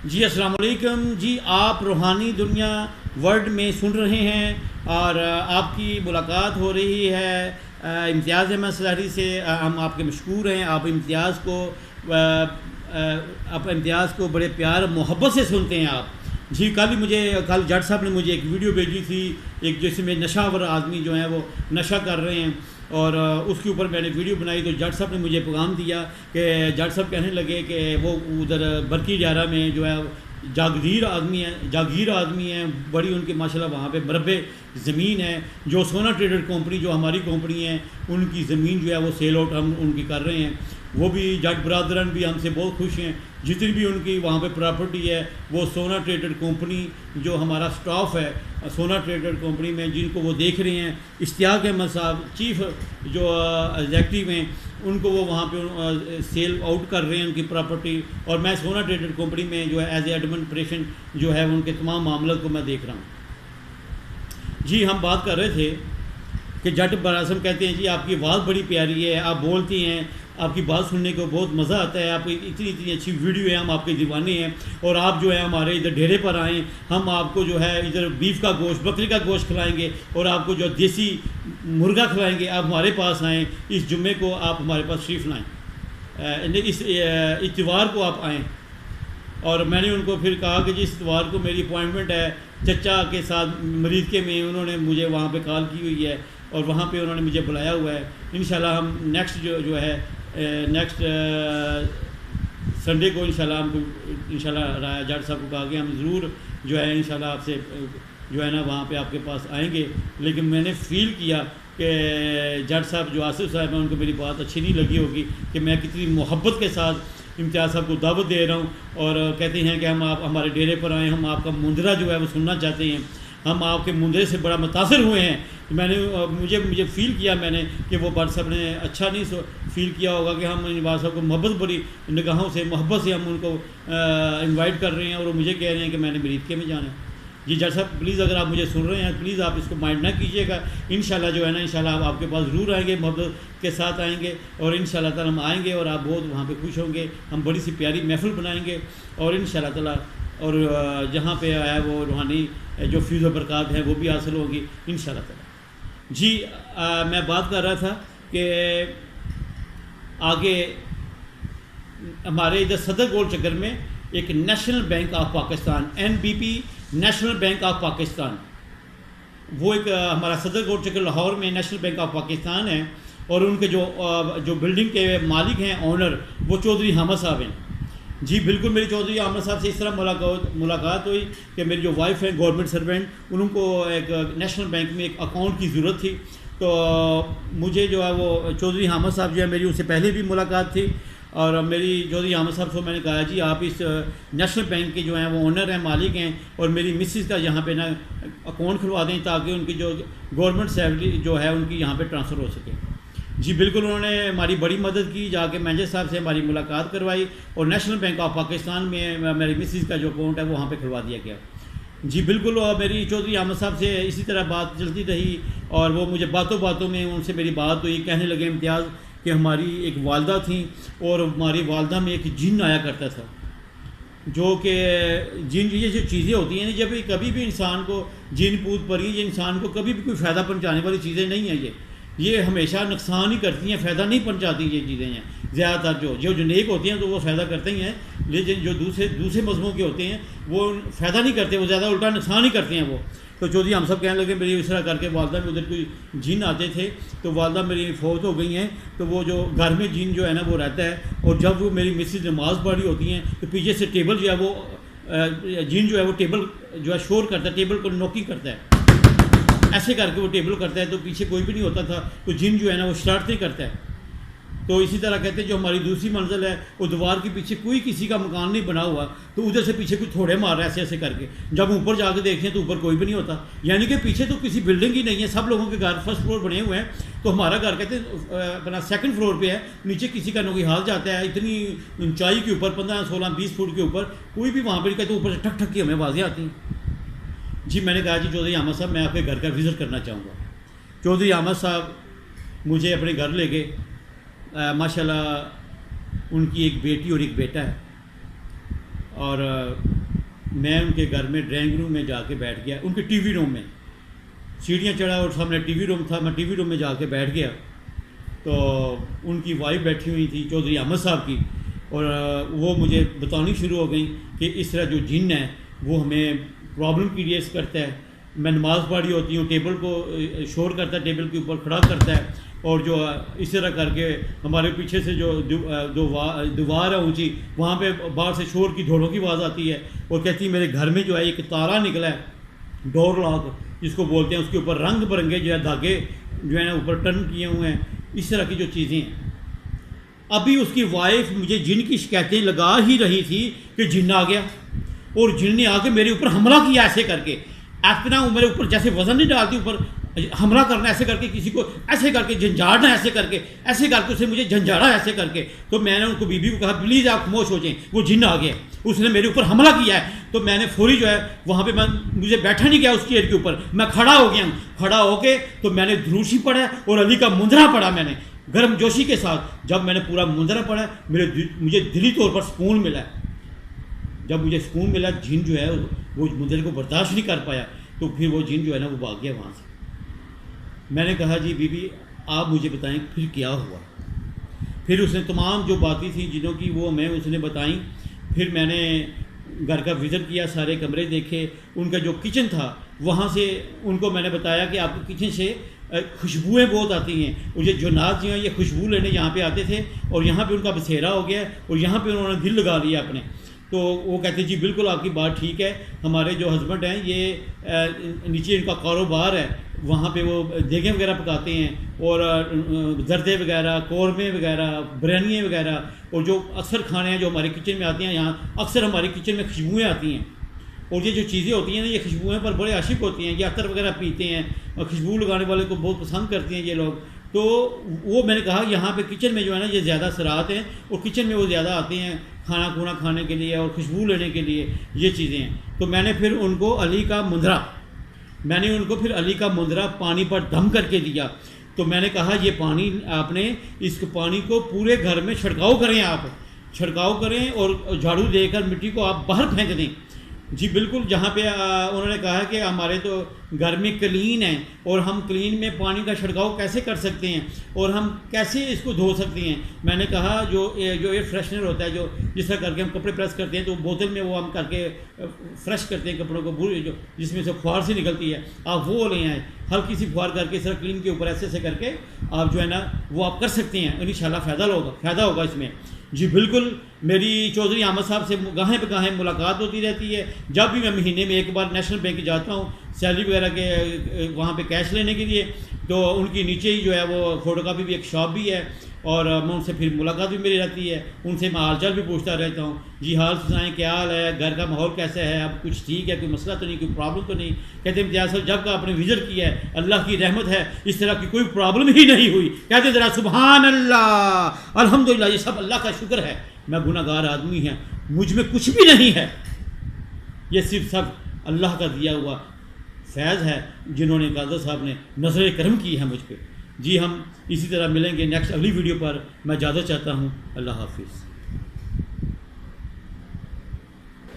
جی السلام علیکم جی، آپ روحانی دنیا ورلڈ میں سن رہے ہیں اور آپ کی ملاقات ہو رہی ہے امتیاز احمد سلاری سے۔ ہم آپ کے مشکور ہیں، آپ امتیاز کو بڑے پیار محبت سے سنتے ہیں آپ۔ جی کل جٹ صاحب نے مجھے ایک ویڈیو بھیجی تھی، ایک جس میں نشہ آور آدمی جو ہیں وہ نشہ کر رہے ہیں، اور اس کے اوپر میں نے ویڈیو بنائی تو جٹ صاحب نے مجھے پیغام دیا کہ جٹ صاحب کہنے لگے کہ وہ ادھر برقی ڈیارہ میں جو ہے جاگیر آدمی ہیں، بڑی ان کی ماشاءاللہ وہاں پہ مربع زمین ہے، جو سونا ٹریڈر کمپنی جو ہماری کمپنی ہے ان کی زمین جو ہے وہ سیل آؤٹ ہم ان کی کر رہے ہیں۔ وہ بھی جٹ برادران بھی ہم سے بہت خوش ہیں، جتنی بھی ان کی وہاں پہ پراپرٹی ہے وہ سونا ٹریڈر کمپنی جو ہمارا سٹاف ہے سونا ٹریڈر کمپنی میں جن کو وہ دیکھ رہے ہیں، اشتیاق احمد صاحب چیف جو ایگزیکٹو ہیں، ان کو وہ وہاں پہ سیل آؤٹ کر رہے ہیں ان کی پراپرٹی، اور میں سونا ٹریڈر کمپنی میں جو ہے ایز اے ایڈمنسٹریشن جو ہے ان کے تمام معاملات کو میں دیکھ رہا ہوں۔ جی ہم بات کر رہے تھے کہ جٹ براسم کہتے ہیں جی آپ کی آواز بڑی پیاری ہے، آپ بولتی ہیں، آپ کی بات سننے کو بہت مزہ آتا ہے، آپ کی اتنی اچھی ویڈیو ہے، ہم آپ کے دیوانے ہیں، اور آپ جو ہے ہمارے ادھر ڈھیرے پر آئیں، ہم آپ کو جو ہے ادھر بیف کا گوشت بکری کا گوشت کھلائیں گے، اور آپ کو جو دیسی مرغا کھلائیں گے، آپ ہمارے پاس آئیں، اس جمعے کو آپ ہمارے پاس شریف لائیں، اس اتوار کو آپ آئیں۔ اور میں نے ان کو پھر کہا کہ جس اتوار کو میری اپوائنٹمنٹ ہے چچا کے ساتھ مریض میں، انہوں نے مجھے وہاں پہ کال کی ہوئی ہے اور وہاں پہ انہوں نے مجھے بلایا ہوا ہے۔ انشاءاللہ ہم نیکسٹ جو ہے نیکسٹ سنڈے کو انشاءاللہ ہم کو انشاءاللہ جٹ صاحب کو کہا کہ ہم ضرور جو ہے انشاءاللہ آپ سے جو ہے نا وہاں پہ آپ کے پاس آئیں گے، لیکن میں نے فیل کیا کہ جٹ صاحب جو آصف صاحب ہیں ان کو میری بات اچھی نہیں لگی ہوگی کہ میں کتنی محبت کے ساتھ امتیاز صاحب کو دعوت دے رہا ہوں، اور کہتے ہیں کہ ہم آپ ہمارے ڈیرے پر آئیں، ہم آپ کا مندرہ جو ہے وہ سننا چاہتے ہیں، ہم آپ کے مندرے سے بڑا متاثر ہوئے ہیں۔ میں نے مجھے فیل کیا میں نے کہ وہ بٹ صاحب نے اچھا نہیں فیل کیا ہوگا کہ ہم نواز صاحب کو محبت بڑی نگاہوں سے محبت سے ہم ان کو انوائٹ کر رہے ہیں، اور وہ مجھے کہہ رہے ہیں کہ میں نے مریدکے میں جانا ہے۔ جی جٹ صاحب پلیز اگر آپ مجھے سن رہے ہیں پلیز آپ اس کو مائنڈ نہ کیجیے گا، انشاءاللہ جو ہے نا انشاءاللہ آپ کے پاس ضرور آئیں گے، محبت کے ساتھ آئیں گے، اور انشاءاللہ تعالیٰ ہم آئیں گے اور آپ بہت وہاں پہ خوش ہوں گے، ہم بڑی سی پیاری محفل بنائیں گے، اور انشاءاللہ تعالیٰ اور جہاں پہ آیا وہ روحانی جو فیض و برکات ہیں وہ بھی حاصل ہوگی انشاءاللہ تعالیٰ۔ جی میں بات کر رہا تھا کہ آگے ہمارے ادھر صدر گول چکر میں ایک national bank of Pakistan NBP national bank of Pakistan, وہ ایک ہمارا صدر گول چکر لاہور میں نیشنل بینک آف پاکستان ہے، اور ان کے جو بلڈنگ کے مالک ہیں آنر وہ چودھری حامد صاحب ہیں۔ جی بالکل میری چودھری حامد صاحب سے اس طرح ملاقات ہوئی کہ میری جو وائف ہے گورنمنٹ سرونٹ، ان کو ایک نیشنل بینک میں ایک اکاؤنٹ کی ضرورت تھی، تو مجھے جو ہے وہ چودھری حامد صاحب جو ہے میری ان سے پہلے بھی ملاقات تھی، اور میری چودھری حامد صاحب کو میں نے کہا جی آپ اس نیشنل بینک کے جو ہیں وہ آنر ہیں، مالک ہیں، اور میری مسز کا یہاں پہ نا اکاؤنٹ کھلوا دیں تاکہ ان کی جو گورنمنٹ سیلری جو ہے ان کی یہاں پہ ٹرانسفر ہو سکے۔ جی بالکل انہوں نے ہماری بڑی مدد کی، جا کے مینیجر صاحب سے ہماری ملاقات کروائی، اور نیشنل بینک آف پاکستان میں میری مسز کا جو اکاؤنٹ ہے وہ وہاں پہ کھلوا دیا گیا۔ جی بالکل میری چودھری حامد صاحب سے اسی طرح بات چلتی رہی، اور وہ مجھے باتوں میں ان سے میری بات ہوئی، کہنے لگے امتیاز کہ ہماری ایک والدہ تھیں، اور ہماری والدہ میں ایک جن آیا کرتا تھا، جو کہ جن یہ جو چیزیں ہوتی ہیں جب کبھی بھی انسان کو جن پوت پری یہ انسان کو کبھی بھی کوئی فائدہ پہنچانے والی چیزیں نہیں ہیں، یہ ہمیشہ نقصان ہی کرتی ہیں، فائدہ نہیں پہنچاتی یہ چیزیں ہیں زیادہ تر۔ جو نیک ہوتی ہیں تو وہ فائدہ کرتے ہی ہیں، لیکن جو دوسرے مذہبوں کے ہوتے ہیں وہ فائدہ نہیں کرتے، وہ زیادہ الٹا نقصان ہی کرتے ہیں وہ۔ تو چودھری ہم سب کہنے لگے میری اس طرح کر کے والدہ میں ادھر کوئی جن آتے تھے، تو والدہ میری فوت ہو گئی ہیں، تو وہ جو گھر میں جن جو ہے نا وہ رہتا ہے، اور جب وہ میری مسز نماز پڑھ رہی ہوتی ہیں تو پیچھے سے ٹیبل جو ہے وہ جن جو ہے وہ ٹیبل جو ہے شور کرتا ہے، ٹیبل کو نوکنگ کرتا ہے، ایسے کر کے وہ ٹیبل کرتا ہے، تو پیچھے کوئی بھی نہیں ہوتا تھا، تو جن جو ہے نا وہ شرارتیں کرتا ہے۔ تو اسی طرح کہتے ہیں جو ہماری دوسری منزل ہے وہ دیوار کے پیچھے کوئی کسی کا مکان نہیں بنا ہوا، تو ادھر سے پیچھے کوئی تھوڑے مار رہا ہے ایسے کر کے، جب اوپر جا کے دیکھیں تو اوپر کوئی بھی نہیں ہوتا، یعنی کہ پیچھے تو کسی بلڈنگ ہی نہیں ہے، سب لوگوں کے گھر فرسٹ فلور بنے ہوئے ہیں، تو ہمارا گھر کہتے ہیں اپنا سیکنڈ فلور پہ ہے، نیچے کسی کا کوئی حال جاتا ہے اتنی اونچائی کے اوپر 15 16 20 فٹ کے اوپر، کوئی بھی وہاں پہ کہتے اوپر سے ٹھک ٹھک کی ہمیں آوازیں آتی ہیں۔ جی میں نے کہا جی چودھری حامد صاحب میں آپ کے گھر کا وزٹ کرنا چاہوں گا۔ چودھری حامد صاحب مجھے اپنے گھر لے گئے، ماشاءاللہ ان کی ایک بیٹی اور ایک بیٹا ہے، اور میں ان کے گھر میں ڈرائنگ روم میں جا کے بیٹھ گیا، ان کے ٹی وی روم میں سیڑھیاں چڑھا اور سامنے ٹی وی روم تھا، میں ٹی وی روم میں جا کے بیٹھ گیا تو ان کی وائف بیٹھی ہوئی تھی چودھری احمد صاحب کی، اور وہ مجھے بتانی شروع ہو گئیں کہ اس طرح جو جن ہے وہ ہمیں پرابلم کریٹ کرتا ہے، میں نماز پڑھی ہوتی ہوں ٹیبل کو شور کرتا ہے، ٹیبل کے اوپر کھڑا کرتا ہے، اور جو اس طرح کر کے ہمارے پیچھے سے جو دیوار ہے اونچی وہاں پہ باہر سے شور کی دھوڑوں کی آواز آتی ہے، اور کہتی ہے میرے گھر میں جو ہے ایک تالا نکلا ہے ڈور لاک جس کو بولتے ہیں، اس کے اوپر رنگ برنگے جو ہے دھاگے جو ہے نا اوپر ٹرن کیے ہوئے ہیں، اس طرح کی جو چیزیں ہیں۔ ابھی اس کی وائف مجھے جن کی شکایتیں لگا ہی رہی تھی کہ جن آ گیا، اور جن نے آ کے میرے اوپر حملہ کیا ایسے کر کے، اتنا میرے اوپر جیسے وزن نہیں ڈالتی اوپر حملہ کرنا ایسے کر کے، کسی کو ایسے کر کے جھنجھاڑنا ایسے کر کے اسے مجھے جھنجھاڑا ایسے کر کے۔ تو میں نے ان کو بیوی کو کہا پلیز آپ خاموش ہو جائیں، وہ جن آ گیا، اس نے میرے اوپر حملہ کیا ہے۔ تو میں نے فوری جو ہے وہاں پہ مجھے بیٹھا نہیں گیا اس چیئر کے اوپر، میں کھڑا ہو گیا ہوں، کھڑا ہو کے تو میں نے دروشی پڑھا اور علی کا منظرہ پڑھا، میں نے گرم جوشی کے ساتھ جب میں نے پورا منظرہ پڑھا مجھے دلی طور پر سکون ملا۔ جب مجھے سکون ملا، جن جو ہے وہ منظرے کو برداشت نہیں کر پایا، تو پھر وہ جن جو ہے نا وہ بھاگ گیا وہاں سے۔ میں نے کہا جی بی بی آپ مجھے بتائیں پھر کیا ہوا؟ پھر اس نے تمام جو باتیں تھیں جنوں کی وہ اس نے بتائیں۔ پھر میں نے گھر کا وزٹ کیا، سارے کمرے دیکھے، ان کا جو کچن تھا وہاں سے ان کو میں نے بتایا کہ آپ کے کچن سے خوشبوئیں بہت آتی ہیں، اور یہ جو ناز جو ہیں یہ خوشبو لینے یہاں پہ آتے تھے، اور یہاں پہ ان کا بسیرا ہو گیا اور یہاں پہ انہوں نے دل لگا لیا اپنے۔ تو وہ کہتے جی بالکل آپ کی بات ٹھیک ہے، ہمارے جو ہسبینڈ ہیں یہ نیچے ان کا کاروبار ہے، وہاں پہ وہ دیگیں وغیرہ پکاتے ہیں، اور زردے وغیرہ، قورمے وغیرہ، بریانیاں وغیرہ، اور جو اکثر کھانے ہیں جو ہمارے کچن میں آتے ہیں، یہاں اکثر ہمارے کچن میں خوشبوئیں آتی ہیں، اور یہ جو چیزیں ہوتی ہیں نا یہ خوشبوئیں پر بڑے عاشق ہوتی ہیں، یہ عطر وغیرہ پیتے ہیں، اور خوشبو لگانے والے کو بہت پسند کرتے ہیں یہ لوگ۔ تو وہ میں نے کہا یہاں پہ کچن میں جو ہے نا یہ زیادہ اثرات ہیں، اور کچن میں وہ زیادہ آتے ہیں کھانا کھانے کے لیے اور خوشبو لینے کے لیے، یہ چیزیں ہیں۔ تو میں نے پھر ان کو علی کا منظرہ پانی پر دم کر کے دیا۔ تو میں نے کہا یہ پانی آپ نے اس پانی کو پورے گھر میں چھڑکاؤ کریں اور جھاڑو دے کر مٹی کو آپ باہر پھینک دیں۔ جی بالکل، جہاں پہ انہوں نے کہا کہ ہمارے تو گھر میں کلین ہے، اور ہم کلین میں پانی کا چھڑکاؤ کیسے کر سکتے ہیں، اور ہم کیسے اس کو دھو سکتے ہیں؟ میں نے کہا جو ایئر فریشنر ہوتا ہے، جو جس طرح کر کے ہم کپڑے پریس کرتے ہیں تو بوتل میں وہ ہم کر کے فریش کرتے ہیں کپڑوں کو، جو جس میں سے فوار سی نکلتی ہے، آپ وہ لے آئیں، ہلکی سی فوار کر کے اس طرح کلین کے اوپر ایسے کر کے آپ جو ہے نا وہ آپ کر سکتے ہیں، انشاءاللہ فائدہ ہوگا اس میں۔ جی بالکل، میری چودھری احمد صاحب سے گاہیں پہ گاہیں ملاقات ہوتی رہتی ہے، جب بھی میں مہینے میں ایک بار نیشنل بینک جاتا ہوں سیلری وغیرہ کے وہاں پہ کیش لینے کے لیے، تو ان کی نیچے ہی جو ہے وہ فوٹو کاپی بھی ایک شاپ بھی ہے، اور میں ان سے پھر ملاقات بھی میری رہتی ہے، ان سے میں حال چال بھی پوچھتا رہتا ہوں، جی حال سنائیں کیا حال ہے، گھر کا ماحول کیسا ہے، اب کچھ ٹھیک ہے، کوئی مسئلہ تو نہیں، کوئی پرابلم تو نہیں؟ کہتے ہیں امتیاز صاحب جب کا آپ نے وزٹ کیا ہے اللہ کی رحمت ہے، اس طرح کی کوئی پرابلم ہی نہیں ہوئی۔ کہتے ذرا سبحان اللہ، الحمدللہ، یہ سب اللہ کا شکر ہے، میں گناہ گار آدمی ہیں، مجھ میں کچھ بھی نہیں ہے، یہ صرف سب اللہ کا دیا ہوا فیض ہے جنہوں نے قادر صاحب نے نظر کرم کی ہے مجھ پہ۔ جی ہم اسی طرح ملیں گے نیکسٹ اگلی ویڈیو پر، میں اجازت چاہتا ہوں، اللہ حافظ۔